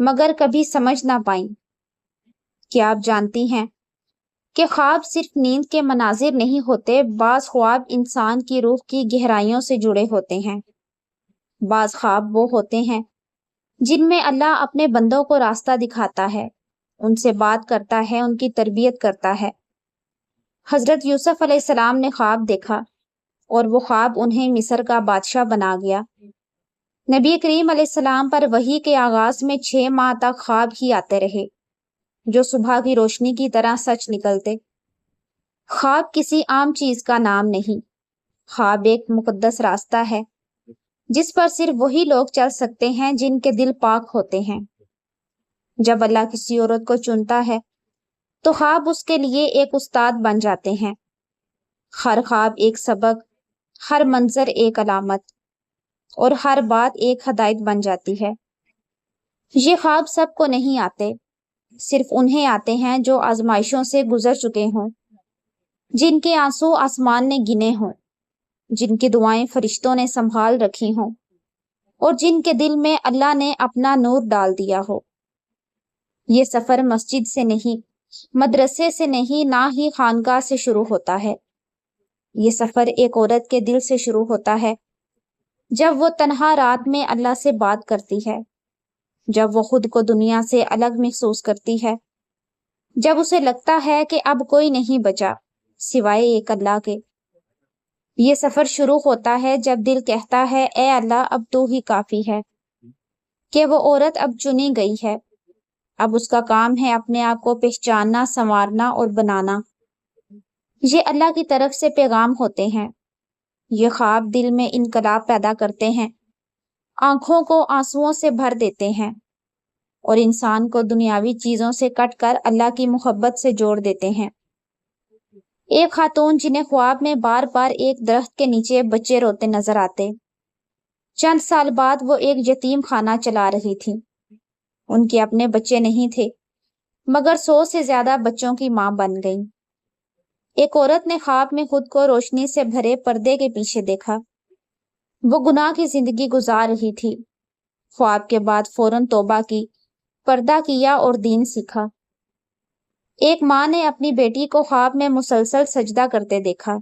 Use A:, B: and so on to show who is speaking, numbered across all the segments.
A: مگر کبھی سمجھ نہ پائیں۔ کیا آپ جانتی ہیں کہ خواب صرف نیند کے مناظر نہیں ہوتے، بعض خواب انسان کی روح کی گہرائیوں سے جڑے ہوتے ہیں۔ بعض خواب وہ ہوتے ہیں جن میں اللہ اپنے بندوں کو راستہ دکھاتا ہے، ان سے بات کرتا ہے، ان کی تربیت کرتا ہے۔ حضرت یوسف علیہ السلام نے خواب دیکھا اور وہ خواب انہیں مصر کا بادشاہ بنا گیا۔ نبی کریم علیہ السلام پر وحی کے آغاز میں 6 ماہ تک خواب ہی آتے رہے، جو صبح کی روشنی کی طرح سچ نکلتے۔ خواب کسی عام چیز کا نام نہیں، خواب ایک مقدس راستہ ہے جس پر صرف وہی لوگ چل سکتے ہیں جن کے دل پاک ہوتے ہیں۔ جب اللہ کسی عورت کو چنتا ہے تو خواب اس کے لیے ایک استاد بن جاتے ہیں۔ ہر خواب ایک سبق، ہر منظر ایک علامت، اور ہر بات ایک ہدایت بن جاتی ہے۔ یہ خواب سب کو نہیں آتے، صرف انہیں آتے ہیں جو آزمائشوں سے گزر چکے ہوں، جن کے آنسو آسمان نے گنے ہوں، جن کی دعائیں فرشتوں نے سنبھال رکھی ہوں، اور جن کے دل میں اللہ نے اپنا نور ڈال دیا ہو۔ یہ سفر مسجد سے نہیں، مدرسے سے نہیں، نہ ہی خانقاہ سے شروع ہوتا ہے۔ یہ سفر ایک عورت کے دل سے شروع ہوتا ہے، جب وہ تنہا رات میں اللہ سے بات کرتی ہے، جب وہ خود کو دنیا سے الگ محسوس کرتی ہے، جب اسے لگتا ہے کہ اب کوئی نہیں بچا سوائے ایک اللہ کے۔ یہ سفر شروع ہوتا ہے جب دل کہتا ہے اے اللہ اب تو ہی کافی ہے، کہ وہ عورت اب چنی گئی ہے، اب اس کا کام ہے اپنے آپ کو پہچاننا، سنوارنا اور بنانا۔ یہ اللہ کی طرف سے پیغام ہوتے ہیں۔ یہ خواب دل میں انقلاب پیدا کرتے ہیں، آنکھوں کو آنسوؤں سے بھر دیتے ہیں، اور انسان کو دنیاوی چیزوں سے کٹ کر اللہ کی محبت سے جوڑ دیتے ہیں۔ ایک خاتون جنہیں خواب میں بار بار ایک درخت کے نیچے بچے روتے نظر آتے، چند سال بعد وہ ایک یتیم خانہ چلا رہی تھی۔ ان کے اپنے بچے نہیں تھے، مگر 100 سے زیادہ بچوں کی ماں بن گئی۔ ایک عورت نے خواب میں خود کو روشنی سے بھرے پردے کے پیچھے دیکھا۔ وہ گناہ کی زندگی گزار رہی تھی۔ خواب کے بعد فوراً توبہ کی، پردہ کیا اور دین سیکھا۔ ایک ماں نے اپنی بیٹی کو خواب میں مسلسل سجدہ کرتے دیکھا۔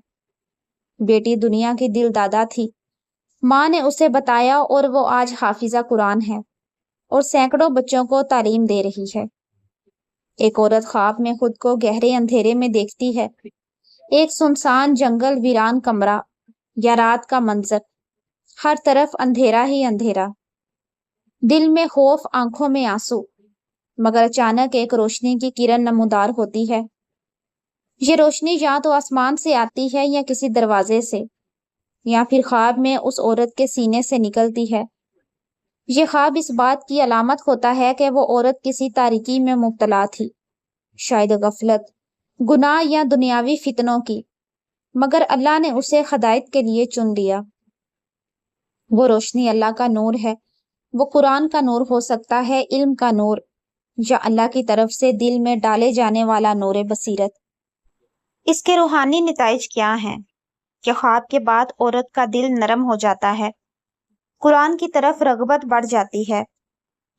A: بیٹی دنیا کی دل دادا تھی۔ ماں نے اسے بتایا اور وہ آج حافظہ قرآن ہے اور سینکڑوں بچوں کو تعلیم دے رہی ہے۔ ایک عورت خواب میں خود کو گہرے اندھیرے میں دیکھتی ہے، ایک سنسان جنگل، ویران کمرہ یا رات کا منظر، ہر طرف اندھیرا ہی اندھیرا، دل میں خوف، آنکھوں میں آنسو، مگر اچانک ایک روشنی کی کرن نمودار ہوتی ہے۔ یہ روشنی یا تو آسمان سے آتی ہے یا کسی دروازے سے، یا پھر خواب میں اس عورت کے سینے سے نکلتی ہے۔ یہ خواب اس بات کی علامت ہوتا ہے کہ وہ عورت کسی تاریکی میں مبتلا تھی، شاید غفلت، گناہ یا دنیاوی فتنوں کی، مگر اللہ نے اسے ہدایت کے لیے چن لیا۔ وہ روشنی اللہ کا نور ہے۔ وہ قرآن کا نور ہو سکتا ہے، علم کا نور، یا اللہ کی طرف سے دل میں ڈالے جانے والا نور بصیرت۔ اس کے روحانی نتائج کیا ہیں؟ کہ خواب کے بعد عورت کا دل نرم ہو جاتا ہے، قرآن کی طرف رغبت بڑھ جاتی ہے،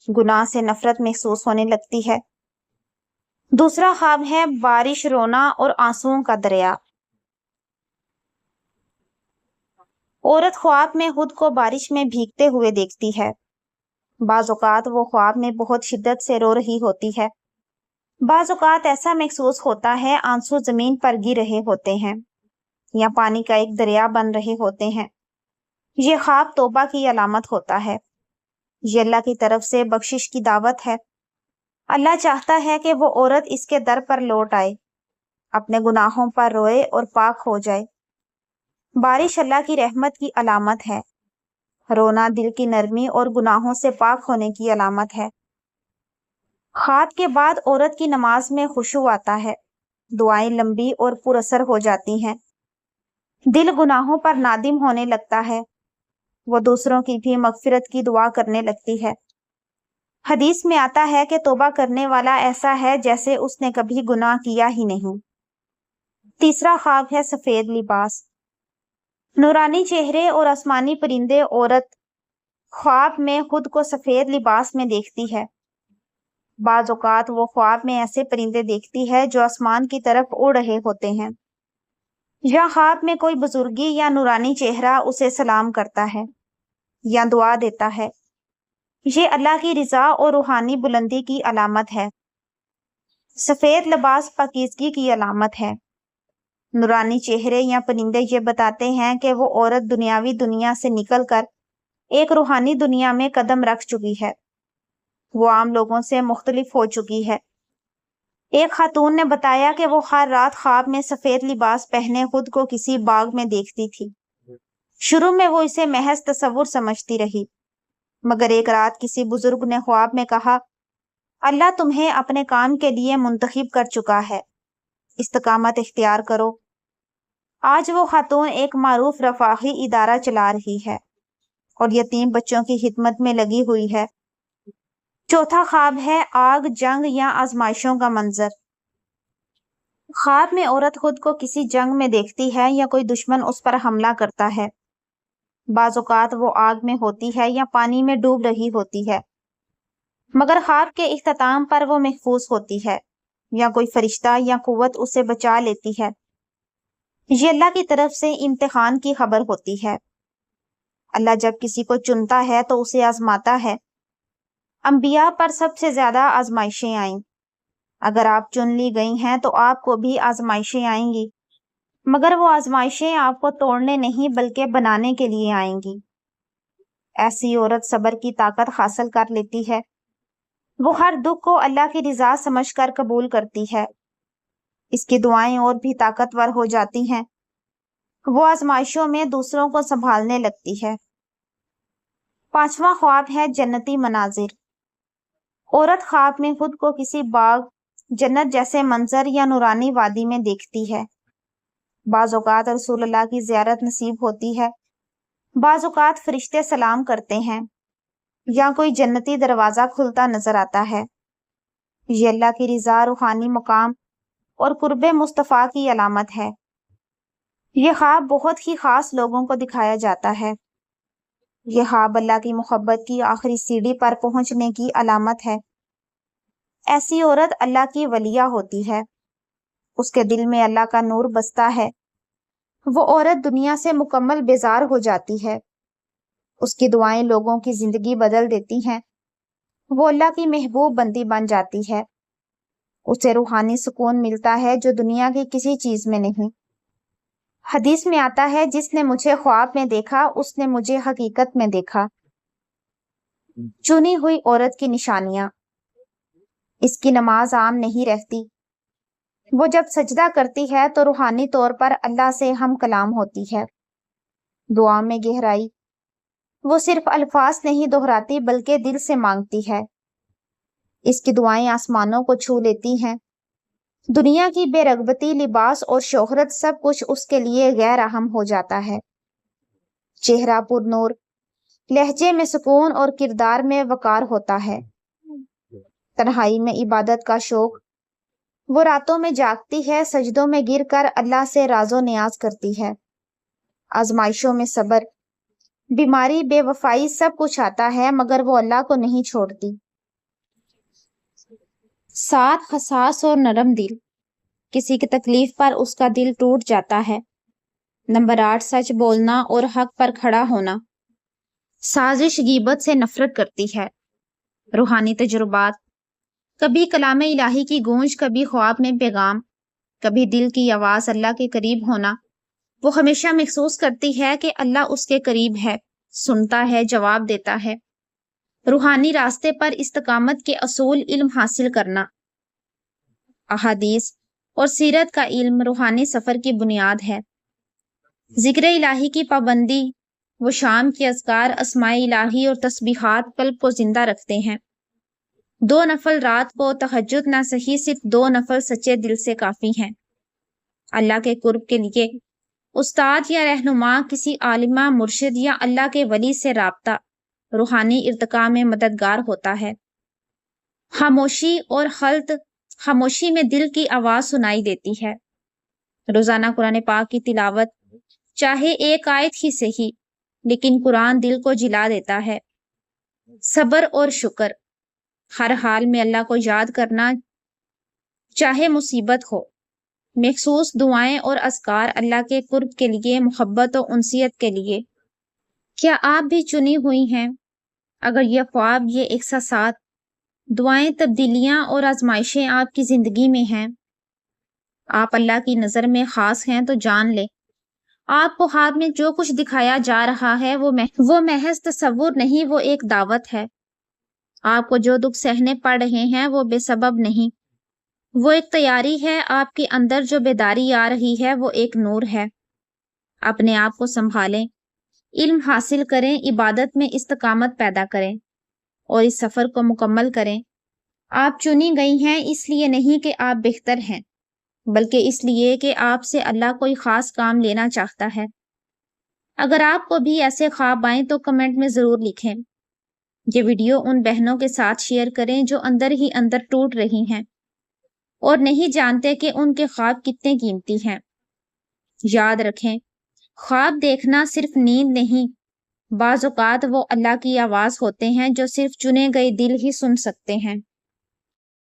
A: گناہ سے نفرت محسوس ہونے لگتی ہے۔ دوسرا خواب ہے بارش، رونا اور آنسوؤں کا دریا۔ عورت خواب میں خود کو بارش میں بھیگتے ہوئے دیکھتی ہے۔ بعض اوقات وہ خواب میں بہت شدت سے رو رہی ہوتی ہے، بعض اوقات ایسا محسوس ہوتا ہے آنسو زمین پر گر رہے ہوتے ہیں یا پانی کا ایک دریا بن رہے ہوتے ہیں۔ یہ خواب توبہ کی علامت ہوتا ہے۔ یہ اللہ کی طرف سے بخشش کی دعوت ہے۔ اللہ چاہتا ہے کہ وہ عورت اس کے در پر لوٹ آئے، اپنے گناہوں پر روئے اور پاک ہو جائے۔ بارش اللہ کی رحمت کی علامت ہے، رونا دل کی نرمی اور گناہوں سے پاک ہونے کی علامت ہے۔ خواب کے بعد عورت کی نماز میں خشوع آتا ہے، دعائیں لمبی اور پر اثر ہو جاتی ہیں، دل گناہوں پر نادم ہونے لگتا ہے، وہ دوسروں کی بھی مغفرت کی دعا کرنے لگتی ہے۔ حدیث میں آتا ہے کہ توبہ کرنے والا ایسا ہے جیسے اس نے کبھی گناہ کیا ہی نہیں۔ تیسرا خواب ہے سفید لباس۔ نورانی چہرے اور آسمانی پرندے۔ عورت خواب میں خود کو سفید لباس میں دیکھتی ہے، بعض اوقات وہ خواب میں ایسے پرندے دیکھتی ہے جو آسمان کی طرف اڑ رہے ہوتے ہیں، یا خواب میں کوئی بزرگی یا نورانی چہرہ اسے سلام کرتا ہے یا دعا دیتا ہے۔ یہ اللہ کی رضا اور روحانی بلندی کی علامت ہے۔ سفید لباس پاکیزگی کی علامت ہے۔ نورانی چہرے یا پرندے یہ بتاتے ہیں کہ وہ عورت دنیاوی دنیا سے نکل کر ایک روحانی دنیا میں قدم رکھ چکی ہے، وہ عام لوگوں سے مختلف ہو چکی ہے۔ ایک خاتون نے بتایا کہ وہ ہر رات خواب میں سفید لباس پہنے خود کو کسی باغ میں دیکھتی تھی۔ شروع میں وہ اسے محض تصور سمجھتی رہی، مگر ایک رات کسی بزرگ نے خواب میں کہا، اللہ تمہیں اپنے کام کے لیے منتخب کر چکا ہے، استقامت اختیار کرو۔ آج وہ خاتون ایک معروف رفاہی ادارہ چلا رہی ہے اور یتیم بچوں کی خدمت میں لگی ہوئی ہے۔ چوتھا خواب ہے آگ، جنگ یا آزمائشوں کا منظر۔ خواب میں عورت خود کو کسی جنگ میں دیکھتی ہے یا کوئی دشمن اس پر حملہ کرتا ہے۔ بعض اوقات وہ آگ میں ہوتی ہے یا پانی میں ڈوب رہی ہوتی ہے، مگر خواب کے اختتام پر وہ محفوظ ہوتی ہے یا کوئی فرشتہ یا قوت اسے بچا لیتی ہے۔ یہ اللہ کی طرف سے امتحان کی خبر ہوتی ہے۔ اللہ جب کسی کو چنتا ہے تو اسے آزماتا ہے۔ انبیاء پر سب سے زیادہ آزمائشیں آئیں۔ اگر آپ چن لی گئی ہیں تو آپ کو بھی آزمائشیں آئیں گی، مگر وہ آزمائشیں آپ کو توڑنے نہیں بلکہ بنانے کے لیے آئیں گی۔ ایسی عورت صبر کی طاقت حاصل کر لیتی ہے۔ وہ ہر دکھ کو اللہ کی رضا سمجھ کر قبول کرتی ہے۔ اس کی دعائیں اور بھی طاقتور ہو جاتی ہیں۔ وہ آزمائشوں میں دوسروں کو سنبھالنے لگتی ہے۔ پانچواں خواب ہے جنتی مناظر۔ عورت خواب میں خود کو کسی باغ، جنت جیسے منظر یا نورانی وادی میں دیکھتی ہے۔ بعض اوقات رسول اللہ کی زیارت نصیب ہوتی ہے، بعض اوقات فرشتے سلام کرتے ہیں یا کوئی جنتی دروازہ کھلتا نظر آتا ہے۔ یہ اللہ کی رضا، روحانی مقام اور قرب مصطفیٰ کی علامت ہے۔ یہ خواب بہت ہی خاص لوگوں کو دکھایا جاتا ہے۔ یہ خواب اللہ کی محبت کی آخری سیڑھی پر پہنچنے کی علامت ہے۔ ایسی عورت اللہ کی ولیہ ہوتی ہے، اس کے دل میں اللہ کا نور بستا ہے۔ وہ عورت دنیا سے مکمل بیزار ہو جاتی ہے۔ اس کی دعائیں لوگوں کی زندگی بدل دیتی ہیں۔ وہ اللہ کی محبوب بندی بن جاتی ہے۔ اسے روحانی سکون ملتا ہے جو دنیا کی کسی چیز میں نہیں۔ حدیث میں آتا ہے، جس نے مجھے خواب میں دیکھا اس نے مجھے حقیقت میں دیکھا۔ چنی ہوئی عورت کی نشانیاں۔ اس کی نماز عام نہیں رہتی۔ وہ جب سجدہ کرتی ہے تو روحانی طور پر اللہ سے ہم کلام ہوتی ہے۔ دعا میں گہرائی۔ وہ صرف الفاظ نہیں دہراتی بلکہ دل سے مانگتی ہے۔ اس کی دعائیں آسمانوں کو چھو لیتی ہیں۔ دنیا کی بے رغبتی، لباس اور شہرت سب کچھ اس کے لیے غیر اہم ہو جاتا ہے۔ چہرہ پر نور، لہجے میں سکون اور کردار میں وقار ہوتا ہے۔ تنہائی میں عبادت کا شوق۔ وہ راتوں میں جاگتی ہے، سجدوں میں گر کر اللہ سے راز و نیاز کرتی ہے۔ آزمائشوں میں صبر، بیماری، بے وفائی سب کچھ آتا ہے مگر وہ اللہ کو نہیں چھوڑتی۔ 7 حساس اور نرم دل۔ کسی کی تکلیف پر اس کا دل ٹوٹ جاتا ہے۔ نمبر 8 سچ بولنا اور حق پر کھڑا ہونا۔ سازش غیبت سے نفرت کرتی ہے۔ روحانی تجربات۔ کبھی کلام الہی کی گونج، کبھی خواب میں پیغام، کبھی دل کی آواز، اللہ کے قریب ہونا۔ وہ ہمیشہ محسوس کرتی ہے کہ اللہ اس کے قریب ہے، سنتا ہے، جواب دیتا ہے۔ روحانی راستے پر استقامت کے اصول، علم حاصل کرنا۔ احادیث اور سیرت کا علم روحانی سفر کی بنیاد ہے۔ ذکر الہی کی پابندی۔ وہ شام کے اذکار، اسماء الہی اور تسبیحات قلب کو زندہ رکھتے ہیں۔ 2 نفل رات کو، تہجد نہ صحیح، صرف 2 نفل سچے دل سے کافی ہیں۔ اللہ کے قرب کے لیے استاد یا رہنما، کسی عالمہ، مرشد یا اللہ کے ولی سے رابطہ روحانی ارتقاء میں مددگار ہوتا ہے۔ خاموشی اور خلط۔ خاموشی میں دل کی آواز سنائی دیتی ہے۔ روزانہ قرآن پاک کی تلاوت، چاہے ایک آیت ہی صحیح، لیکن قرآن دل کو جلا دیتا ہے۔ صبر اور شکر۔ ہر حال میں اللہ کو یاد کرنا، چاہے مصیبت ہو۔ مخصوص دعائیں اور اذکار اللہ کے قرب کے لیے، محبت و انسیت کے لیے۔ کیا آپ بھی چنی ہوئی ہیں؟ اگر یہ خواب، یہ احساسات، دعائیں، تبدیلیاں اور آزمائشیں آپ کی زندگی میں ہیں، آپ اللہ کی نظر میں خاص ہیں، تو جان لیں آپ کو خواب میں جو کچھ دکھایا جا رہا ہے وہ محض تصور نہیں، وہ ایک دعوت ہے۔ آپ کو جو دکھ سہنے پڑ رہے ہیں وہ بے سبب نہیں، وہ ایک تیاری ہے۔ آپ کے اندر جو بیداری آ رہی ہے وہ ایک نور ہے۔ اپنے آپ کو سنبھالیں، علم حاصل کریں، عبادت میں استقامت پیدا کریں اور اس سفر کو مکمل کریں۔ آپ چنی گئی ہیں اس لیے نہیں کہ آپ بہتر ہیں، بلکہ اس لیے کہ آپ سے اللہ کوئی خاص کام لینا چاہتا ہے۔ اگر آپ کو بھی ایسے خواب آئیں تو کمنٹ میں ضرور لکھیں۔ یہ ویڈیو ان بہنوں کے ساتھ شیئر کریں جو اندر ہی اندر ٹوٹ رہی ہیں اور نہیں جانتے کہ ان کے خواب کتنے قیمتی ہیں۔ یاد رکھیں، خواب دیکھنا صرف نیند نہیں، بعض اوقات وہ اللہ کی آواز ہوتے ہیں جو صرف چنے گئے دل ہی سن سکتے ہیں۔